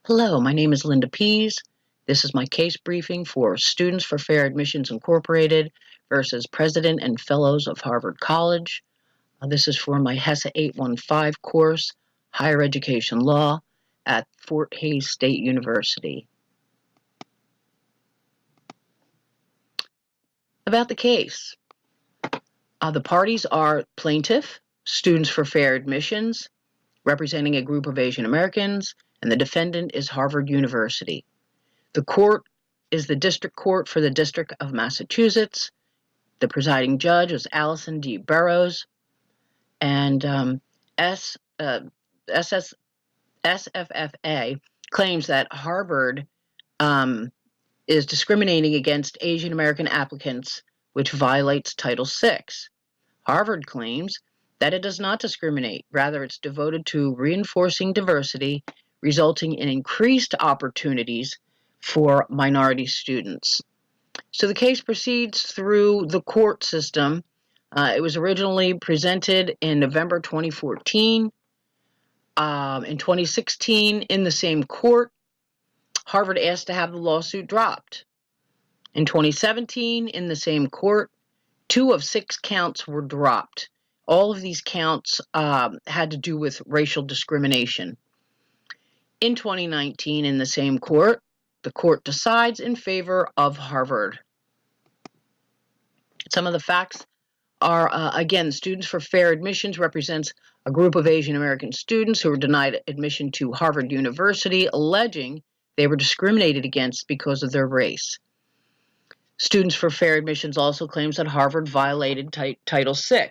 Hello, my name is Linda Pease. This is my case briefing for Students for Fair Admissions Incorporated versus President and Fellows of Harvard College. This is for my HESA 815 course, Higher Education Law at Fort Hays State University. About the case. The parties are plaintiff, Students for Fair Admissions, representing a group of Asian Americans, and the defendant is Harvard University. The court is the District Court for the District of Massachusetts. The presiding judge is Allison D. Burroughs, and SFFA claims that Harvard is discriminating against Asian American applicants, which violates Title VI. Harvard claims that it does not discriminate. Rather, it's devoted to reinforcing diversity, resulting in increased opportunities for minority students. So the case proceeds through the court system. It was originally presented in November 2014. In 2016, in the same court, Harvard asked to have the lawsuit dropped. In 2017, in the same court, 2 of 6 counts were dropped. All of these counts had to do with racial discrimination. In 2019, in the same court, the court decides in favor of Harvard. Some of the facts are, again, Students for Fair Admissions represents a group of Asian American students who were denied admission to Harvard University, alleging they were discriminated against because of their race. Students for Fair Admissions also claims that Harvard violated Title VI.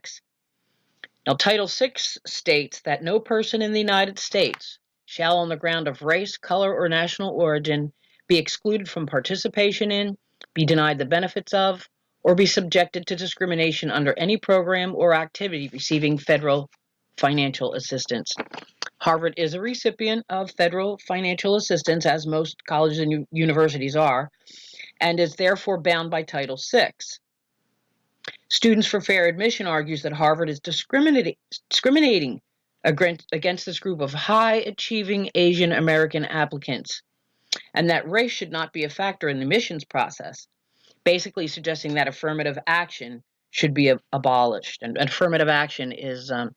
Now, Title VI states that no person in the United States shall, on the ground of race, color, or national origin, be excluded from participation in, be denied the benefits of, or be subjected to discrimination under any program or activity receiving federal financial assistance. Harvard is a recipient of federal financial assistance, as most colleges and universities are, and is therefore bound by Title VI. Students for Fair Admission argues that Harvard is discriminating against this group of high-achieving Asian American applicants, and that race should not be a factor in the admissions process, basically suggesting that affirmative action should be abolished. And affirmative action is a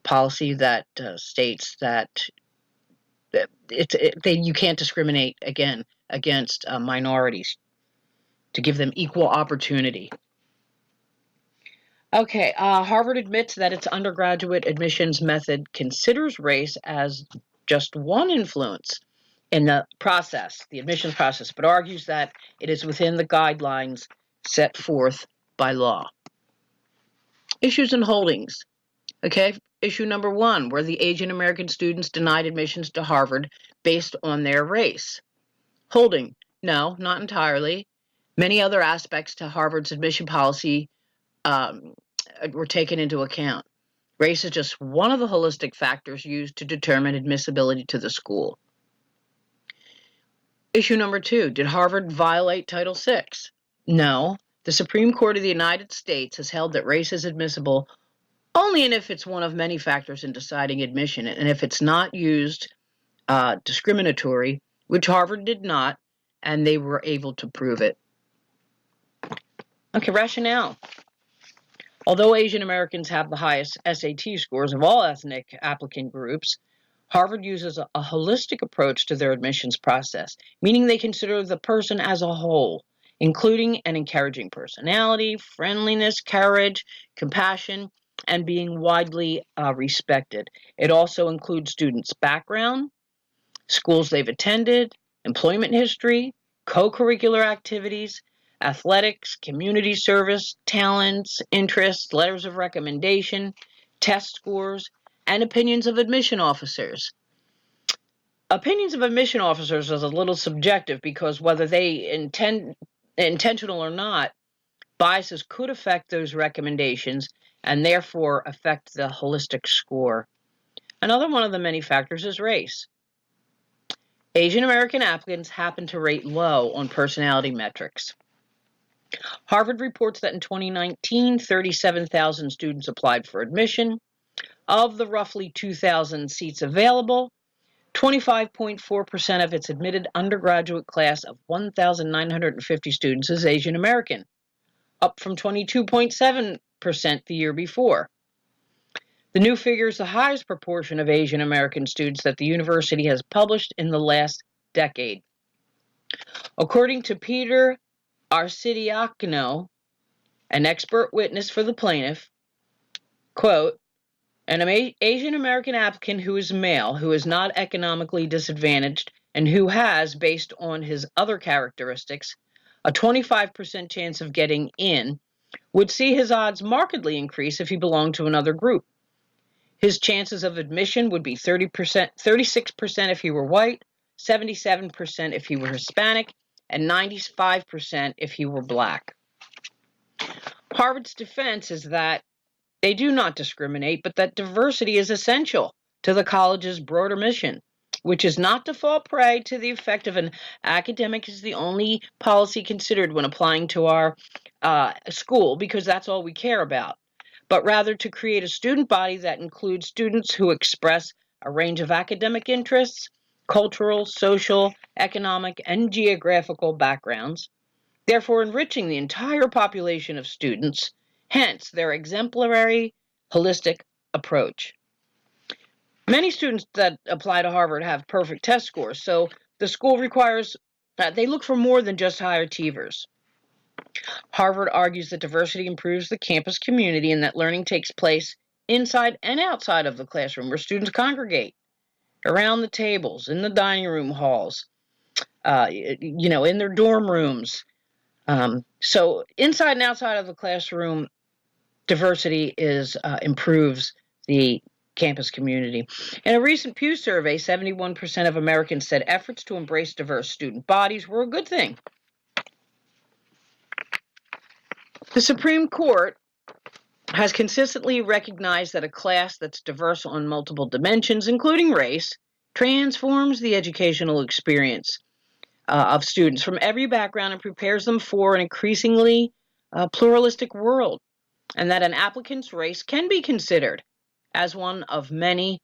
policy that states that you can't discriminate against minorities, to give them equal opportunity. Okay, Harvard admits that its undergraduate admissions method considers race as just one influence in the process, the admissions process, but argues that it is within the guidelines set forth by law. Issues and holdings. Okay, issue number 1, were the Asian American students denied admissions to Harvard based on their race? Holding, no, not entirely. Many other aspects to Harvard's admission policy were taken into account. Race is just one of the holistic factors used to determine admissibility to the school. Issue number 2, did Harvard violate Title VI? No. The Supreme Court of the United States has held that race is admissible only if it's one of many factors in deciding admission, and if it's not used discriminatory, which Harvard did not, and they were able to prove it. Okay, rationale. Although Asian Americans have the highest SAT scores of all ethnic applicant groups, Harvard uses a holistic approach to their admissions process, meaning they consider the person as a whole, including an encouraging personality, friendliness, courage, compassion, and being widely respected. It also includes students' background, schools they've attended, employment history, co-curricular activities, athletics, community service, talents, interests, letters of recommendation, test scores, and opinions of admission officers. Opinions of admission officers is a little subjective because whether they intentional or not, biases could affect those recommendations and therefore affect the holistic score. Another one of the many factors is race. Asian American applicants happen to rate low on personality metrics. Harvard reports that in 2019, 37,000 students applied for admission. Of the roughly 2,000 seats available, 25.4% of its admitted undergraduate class of 1,950 students is Asian American, up from 22.7% the year before. The new figure is the highest proportion of Asian American students that the university has published in the last decade. According to Peter Arcidiacono, an expert witness for the plaintiff, quote, an Asian American applicant who is male, who is not economically disadvantaged, and who has, based on his other characteristics, a 25% chance of getting in, would see his odds markedly increase if he belonged to another group. His chances of admission would be 36% if he were white, 77% if he were Hispanic, and 95% if he were black. Harvard's defense is that they do not discriminate, but that diversity is essential to the college's broader mission, which is not to fall prey to the effect of an academic is the only policy considered when applying to our school, because that's all we care about, but rather to create a student body that includes students who express a range of academic interests, cultural, social, economic, and geographical backgrounds, therefore enriching the entire population of students, hence their exemplary, holistic approach. Many students that apply to Harvard have perfect test scores, so the school requires that they look for more than just high achievers. Harvard argues that diversity improves the campus community and that learning takes place inside and outside of the classroom, where students congregate around the tables, in the dining room halls, in their dorm rooms. So inside and outside of the classroom, diversity improves the campus community. In a recent Pew survey, 71% of Americans said efforts to embrace diverse student bodies were a good thing. The Supreme Court has consistently recognized that a class that's diverse on multiple dimensions, including race, transforms the educational experience of students from every background and prepares them for an increasingly pluralistic world, and that an applicant's race can be considered as one of an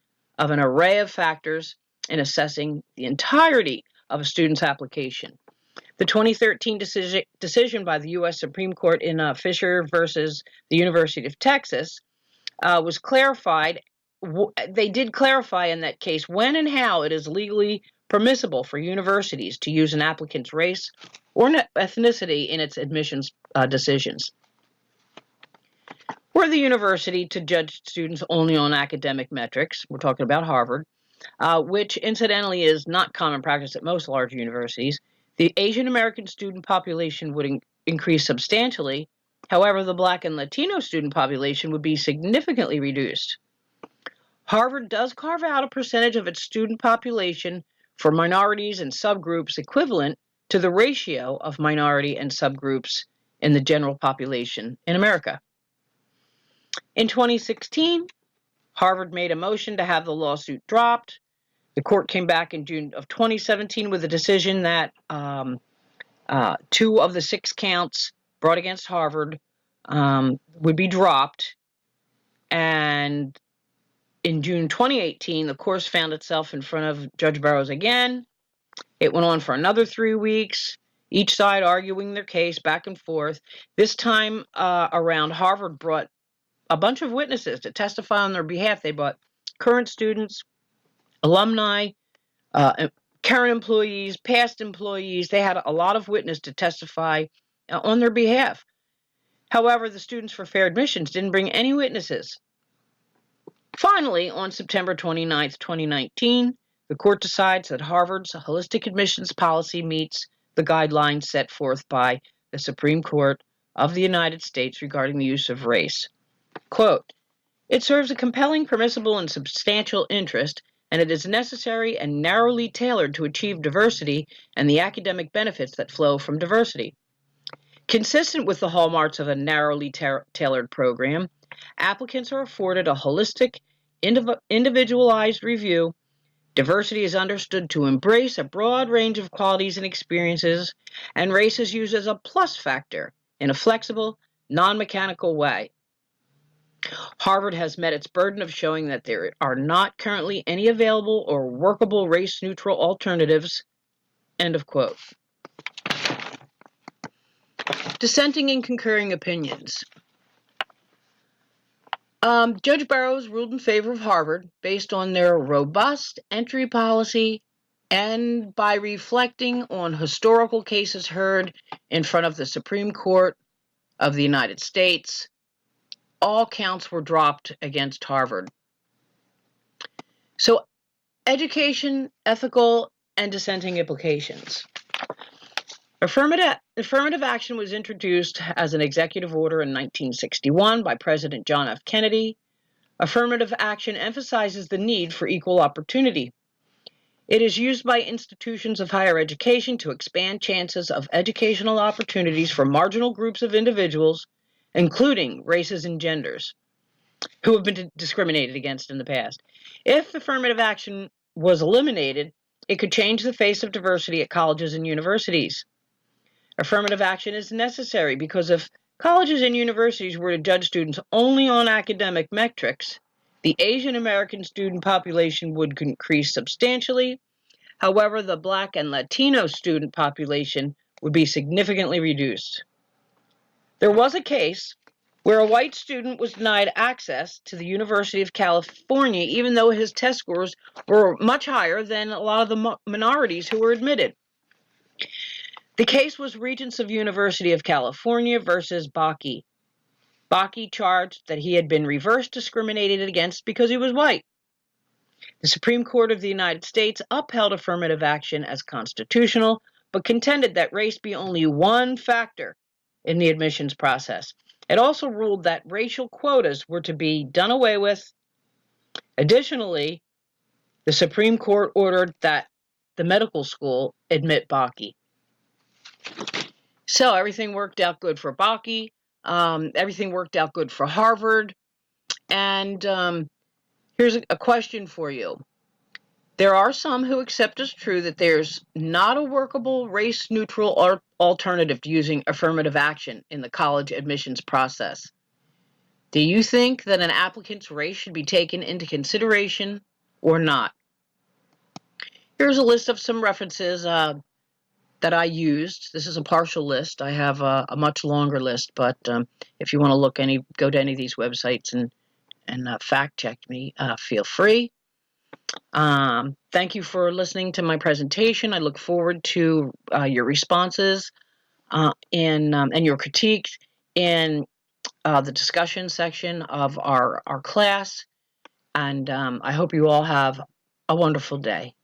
array of factors in assessing the entirety of a student's application. The 2013 decision by the U.S. Supreme Court in Fisher versus the University of Texas was clarified. They did clarify in that case when and how it is legally permissible for universities to use an applicant's race or ethnicity in its admissions decisions. Were the university to judge students only on academic metrics, we're talking about Harvard, which incidentally is not common practice at most large universities, the Asian American student population would increase substantially. However, the Black and Latino student population would be significantly reduced. Harvard does carve out a percentage of its student population for minorities and subgroups equivalent to the ratio of minority and subgroups in the general population in America. In 2016, Harvard made a motion to have the lawsuit dropped. The court came back in June of 2017 with a decision that 2 of the 6 counts brought against Harvard would be dropped. And in June 2018, the course found itself in front of Judge Burroughs again. It went on for another 3 weeks, each side arguing their case back and forth. This time around, Harvard brought a bunch of witnesses to testify on their behalf. They brought current students, alumni, current employees, past employees. They had a lot of witnesses to testify on their behalf. However, the Students for Fair Admissions didn't bring any witnesses. Finally, on September 29, 2019, the court decides that Harvard's holistic admissions policy meets the guidelines set forth by the Supreme Court of the United States regarding the use of race. Quote, it serves a compelling, permissible, and substantial interest, and it is necessary and narrowly tailored to achieve diversity and the academic benefits that flow from diversity. Consistent with the hallmarks of a narrowly tailored program, applicants are afforded a holistic, individualized review. Diversity is understood to embrace a broad range of qualities and experiences, and race is used as a plus factor in a flexible, non-mechanical way. Harvard has met its burden of showing that there are not currently any available or workable race-neutral alternatives. End of quote. Dissenting and concurring opinions. Judge Burroughs ruled in favor of Harvard based on their robust entry policy and by reflecting on historical cases heard in front of the Supreme Court of the United States. All counts were dropped against Harvard. So, education, ethical, and dissenting implications. Affirmative action was introduced as an executive order in 1961 by President John F. Kennedy. Affirmative action emphasizes the need for equal opportunity. It is used by institutions of higher education to expand chances of educational opportunities for marginal groups of individuals, including races and genders, who have been discriminated against in the past. If affirmative action was eliminated, it could change the face of diversity at colleges and universities. Affirmative action is necessary because if colleges and universities were to judge students only on academic metrics, the Asian American student population would increase substantially. However, the Black and Latino student population would be significantly reduced. There was a case where a white student was denied access to the University of California, even though his test scores were much higher than a lot of the minorities who were admitted. The case was Regents of University of California versus Bakke. Bakke charged that he had been reverse discriminated against because he was white. The Supreme Court of the United States upheld affirmative action as constitutional, but contended that race be only one factor in the admissions process. It also ruled that racial quotas were to be done away with. Additionally, the Supreme Court ordered that the medical school admit Bakke. So everything worked out good for Bakke. Everything worked out good for Harvard. And here's a question for you. There are some who accept as true that there's not a workable race-neutral alternative to using affirmative action in the college admissions process. Do you think that an applicant's race should be taken into consideration or not? Here's a list of some references that I used. This is a partial list. I have a much longer list, but if you want to go to any of these websites and fact check me, feel free. Thank you for listening to my presentation. I look forward to your responses and your critiques in the discussion section of our class. And I hope you all have a wonderful day.